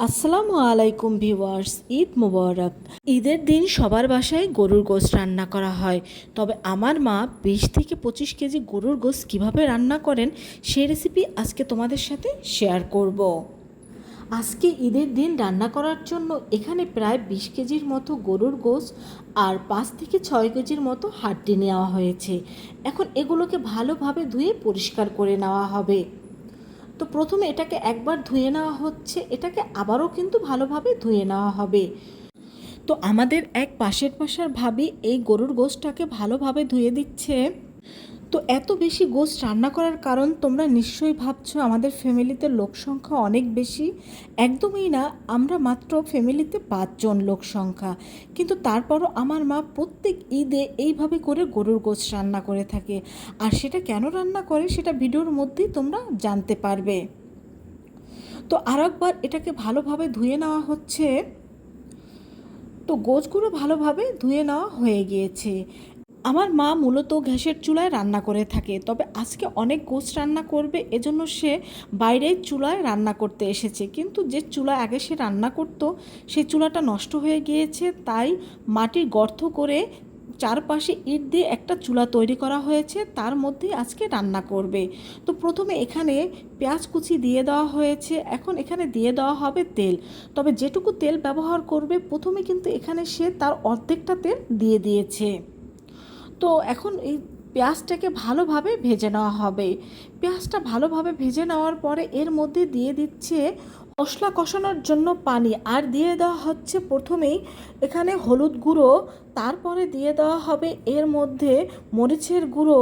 আসসালামু আলাইকুম ভিউয়ার্স, ঈদ মোবারক। ঈদের দিন সবার বাসায় গরুর গোশত রান্না করা হয়, তবে আমার মা 20 থেকে 25 কেজি গরুর গোশত কীভাবে রান্না করেন সেই রেসিপি আজকে তোমাদের সাথে শেয়ার করব। আজকে ঈদের দিন রান্না করার জন্য এখানে প্রায় 20 কেজির মতো গরুর গোশত আর 5 থেকে 6 কেজির মতো হাড্ডি নেওয়া হয়েছে। এখন এগুলোকে ভালোভাবে ধুয়ে পরিষ্কার করে নেওয়া হবে। তো প্রথমে এটাকে একবার ধুয়ে নেওয়া হচ্ছে, এটাকে আবারও কিন্তু ভালোভাবে ধুয়ে নেওয়া হবে। তো আমাদের এক পাশের বাসার ভাবি এই গরুর গোশতটাকে ভালোভাবে ধুয়ে দিচ্ছে। তো এত বেশি গোশত রান্না করার কারণ তোমরা নিশ্চয়ই ভাবছো আমাদের ফ্যামিলিতে লোক সংখ্যা অনেক বেশি। একদমই না, আমরা মাত্র ফ্যামিলিতে 5 জন লোক সংখ্যা, কিন্তু তারপরও আমার মা প্রত্যেক ঈদে এইভাবে করে গরুর গোশত রান্না করে থাকে। আর সেটা কেন রান্না করে সেটা ভিডিওর মধ্যেই তোমরা জানতে পারবে। তো আরেকবার এটাকে ভালোভাবে ধুয়ে নেওয়া হচ্ছে। তো গোছগুলো ভালোভাবে ধুয়ে নেওয়া হয়ে গিয়েছে। আমার মা মূলত গ্যাসের চুলায় রান্না করে থাকে, তবে আজকে অনেক গোছ রান্না করবে এজন্য সে বাইরের চুলায় রান্না করতে এসেছে। কিন্তু যে চুলা আগে সে রান্না করত সেই চুলাটা নষ্ট হয়ে গিয়েছে, তাই মাটির গর্ত করে চারপাশে ইট দিয়ে একটা চুলা তৈরি করা হয়েছে, তার মধ্যেই আজকে রান্না করবে। তো প্রথমে এখানে পেঁয়াজ কুচি দিয়ে দেওয়া হয়েছে, এখন এখানে দিয়ে দেওয়া হবে তেল। তবে যেটুকু তেল ব্যবহার করবে প্রথমে কিন্তু এখানে সে তার অর্ধেকটা তেল দিয়ে দিয়েছে। তো এখন এই পেঁয়াজটাকে ভালোভাবে ভেজে নেওয়া হবে। পেঁয়াজটা ভালোভাবে ভেজে নেওয়ার পরে এর মধ্যে দিয়ে দিচ্ছে মশলা কষানোর জন্য পানি, আর দিয়ে দেওয়া হচ্ছে প্রথমেই এখানে হলুদ গুঁড়ো, তারপরে দিয়ে দেওয়া হবে এর মধ্যে মরিচের গুঁড়ো।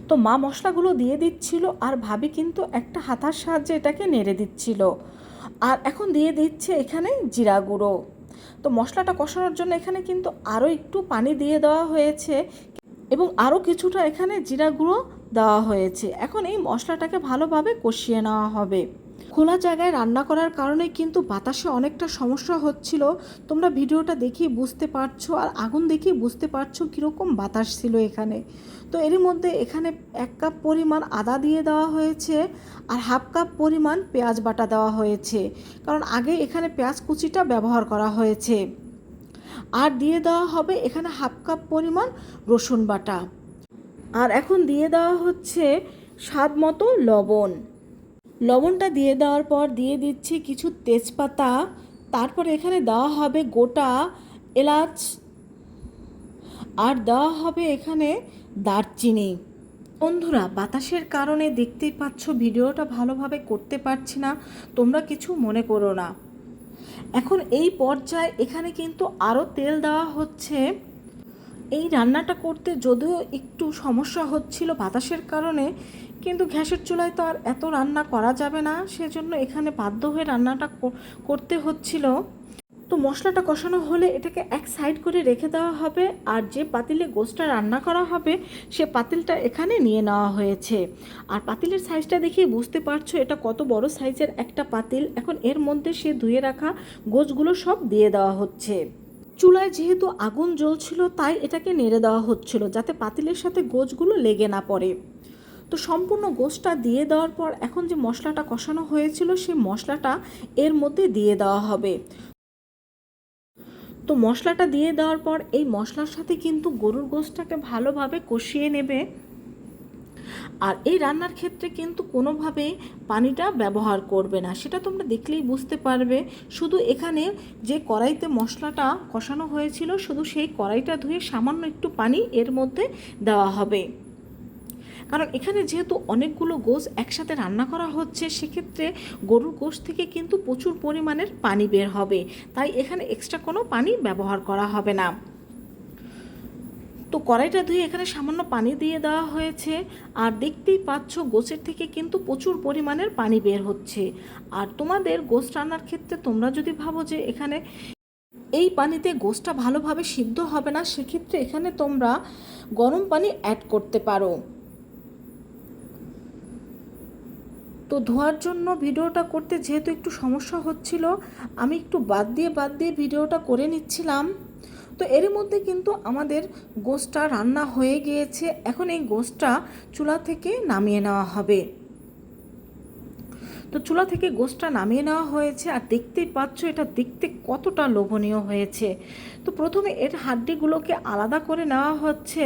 তো মা মশলাগুলো দিয়ে দিচ্ছিল আর ভাবি কিন্তু একটা হাতার সাহায্যে এটাকে নেড়ে দিচ্ছিল। আর এখন দিয়ে দিচ্ছে এখানে জিরা গুঁড়ো। তো মশলাটা কষানোর জন্য এখানে কিন্তু আরও একটু পানি দিয়ে দেওয়া হয়েছে এবং আরও কিছুটা এখানে জিরা গুঁড়ো দেওয়া হয়েছে। এখন এই মশলাটাকে ভালোভাবে কষিয়ে নেওয়া হবে। খোলা জায়গায় রান্না করার কারণে কিন্তু বাতাসে অনেকটা সমস্যা হচ্ছিল, তোমরা ভিডিওটা দেখেই বুঝতে পারছো আর আগুন দেখেই বুঝতে পারছো কীরকম বাতাস ছিল এখানে। তো এরই মধ্যে এখানে 1 কাপ পরিমাণ আদা দিয়ে দেওয়া হয়েছে আর 1/2 কাপ পরিমাণ পেঁয়াজ বাটা দেওয়া হয়েছে, কারণ আগে এখানে পেঁয়াজ কুচিটা ব্যবহার করা হয়েছে। আর দিয়ে দেওয়া হবে এখানে 1/2 কাপ পরিমাণ রসুন বাটা। আর এখন দিয়ে দেওয়া হচ্ছে স্বাদ মতো লবণ। লবণটা দিয়ে দেওয়ার পর দিয়ে দিচ্ছি কিছু তেজপাতা, তারপর এখানে দেওয়া হবে গোটা এলাচ, আর দেওয়া হবে এখানে দারচিনি। বন্ধুরা, বাতাসের কারণে দেখতেই পাচ্ছ ভিডিওটা ভালোভাবে করতে পারছি না, তোমরা কিছু মনে করো না। এখন এই পর্যায়ে এখানে কিন্তু আরও তেল দেওয়া হচ্ছে। এই রান্নাটা করতে যদিও একটু সমস্যা হচ্ছিল বাতাসের কারণে, কিন্তু গ্যাসের চুলায় তো আর এত রান্না করা যাবে না, সেজন্য এখানে বাধ্য হয়ে রান্নাটা করতে হচ্ছিল। তো মশলাটা কষানো হলে এটাকে এক সাইড করে রেখে দেওয়া হবে, আর যে পাতিলে গোশতটা রান্না করা হবে সে পাতিলটা এখানে নিয়ে নেওয়া হয়েছে। আর পাতিলের সাইজটা দেখেই বুঝতে পারছো এটা কত বড় সাইজের একটা পাতিল। এখন এর মধ্যে সে ধুয়ে রাখা গোশতগুলো সব দিয়ে দেওয়া হচ্ছে। চুলায় যেহেতু আগুন জ্বলছিল তাই এটাকে নেড়ে দেওয়া হচ্ছিল যাতে পাতিলের সাথে গোশতগুলো লেগে না পড়ে। তো সম্পূর্ণ গোশতটা দিয়ে দেওয়ার পর এখন যে মশলাটা কষানো হয়েছিল সেই মশলাটা এর মধ্যে দিয়ে দেওয়া হবে। তো মশলাটা দিয়ে দেওয়ার পর এই মশলার সাথে কিন্তু গরুর গোশতটাকে ভালোভাবে কষিয়ে নেবে। আর এই রান্নার ক্ষেত্রে কিন্তু কোনোভাবেই পানিটা ব্যবহার করবে না, সেটা তোমরা দেখলেই বুঝতে পারবে। শুধু এখানে যে কড়াইতে মশলাটা কষানো হয়েছিল শুধু সেই কড়াইটা ধুয়ে সামান্য একটু পানি এর মধ্যে দেওয়া হবে, কারণ এখানে যেহেতু অনেকগুলো গোশ একসাথে রান্না করা হচ্ছে সেক্ষেত্রে গরুর গোশ থেকে কিন্তু প্রচুর পরিমাণের পানি বের হবে, তাই এখানে এক্সট্রা কোনো পানি ব্যবহার করা হবে না। তো কড়াইটা ধুয়ে এখানে সামান্য পানি দিয়ে দেওয়া হয়েছে, আর দেখতেই পাচ্ছ গোশের থেকে কিন্তু প্রচুর পরিমাণের পানি বের হচ্ছে। আর তোমাদের গোশ রান্নার ক্ষেত্রে তোমরা যদি ভাবো যে এখানে এই পানিতে গোশটা ভালোভাবে সিদ্ধ হবে না, সেক্ষেত্রে এখানে তোমরা গরম পানি অ্যাড করতে পারো। তো ধোয়ার জন্য ভিডিওটা করতে যেহেতু একটু সমস্যা হচ্ছিল, আমি একটু বাদ দিয়ে ভিডিওটা করে নিচ্ছিলাম। তো এর মধ্যে কিন্তু আমাদের গোশতটা রান্না হয়ে গিয়েছে। এখন এই গোশতটা চুলা থেকে নামিয়ে নেওয়া হবে। তো চুলা থেকে গোশটা নামিয়ে নেওয়া হয়েছে, আর দেখতেই পাচ্ছ এটা দেখতে কতটা লোভনীয় হয়েছে। তো প্রথমে এর হাড্ডিগুলোকে আলাদা করে নেওয়া হচ্ছে।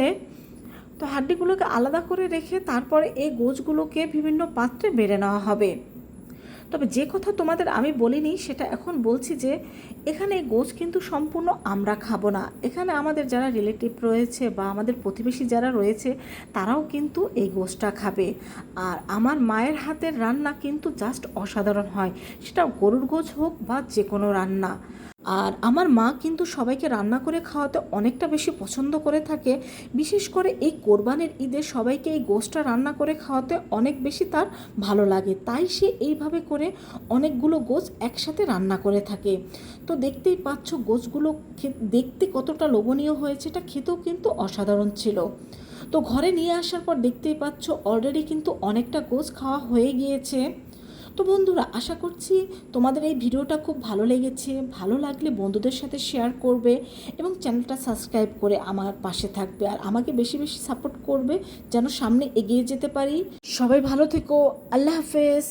তো হাড্ডিগুলোকে আলাদা করে রেখে তারপরে এই গোশগুলোকে বিভিন্ন পাত্রে বেড়ে নেওয়া হবে। তবে যে কথা তোমাদের আমি বলিনি সেটা এখন বলছি, যে এখানে গোশ কিন্তু সম্পূর্ণ আমরা খাবো না। এখানে আমাদের যারা রিলেটিভ রয়েছে বা আমাদের প্রতিবেশী যারা রয়েছে তারাও কিন্তু এই গোশটা খাবে। আর আমার মায়ের হাতের রান্না কিন্তু জাস্ট অসাধারণ হয়, সেটা গরুর গোশ হোক বা যে কোনো রান্না। আর আমার মা কিন্তু সবাইকে রান্না করে খাওয়াতে অনেকটা বেশি পছন্দ করে থাকে। বিশেষ করে এই কোরবানির ঈদে সবাইকে এই গোশটা রান্না করে খাওয়াতে অনেক বেশি তার ভালো লাগে, তাই সে এইভাবে করে অনেকগুলো গোশ একসাথে রান্না করে থাকে। তো দেখতেই পাচ্ছ গোশগুলো দেখতে কতটা লোভনীয় হয়েছে, এটা খেতেও কিন্তু অসাধারণ ছিল। তো ঘরে নিয়ে আসার পর দেখতেই পাচ্ছ অলরেডি কিন্তু অনেকটা গোশ খাওয়া হয়ে গিয়েছে। তো বন্ধুরা, আশা করছি তোমাদের এই ভিডিওটা খুব ভালো লেগেছে। ভালো লাগলে বন্ধুদের সাথে শেয়ার করবে এবং চ্যানেলটা সাবস্ক্রাইব করে আমার পাশে থাকবে, আর আমাকে বেশি বেশি সাপোর্ট করবে যেন সামনে এগিয়ে যেতে পারি। সবাই ভালো থেকো। আল্লাহ হাফেজ।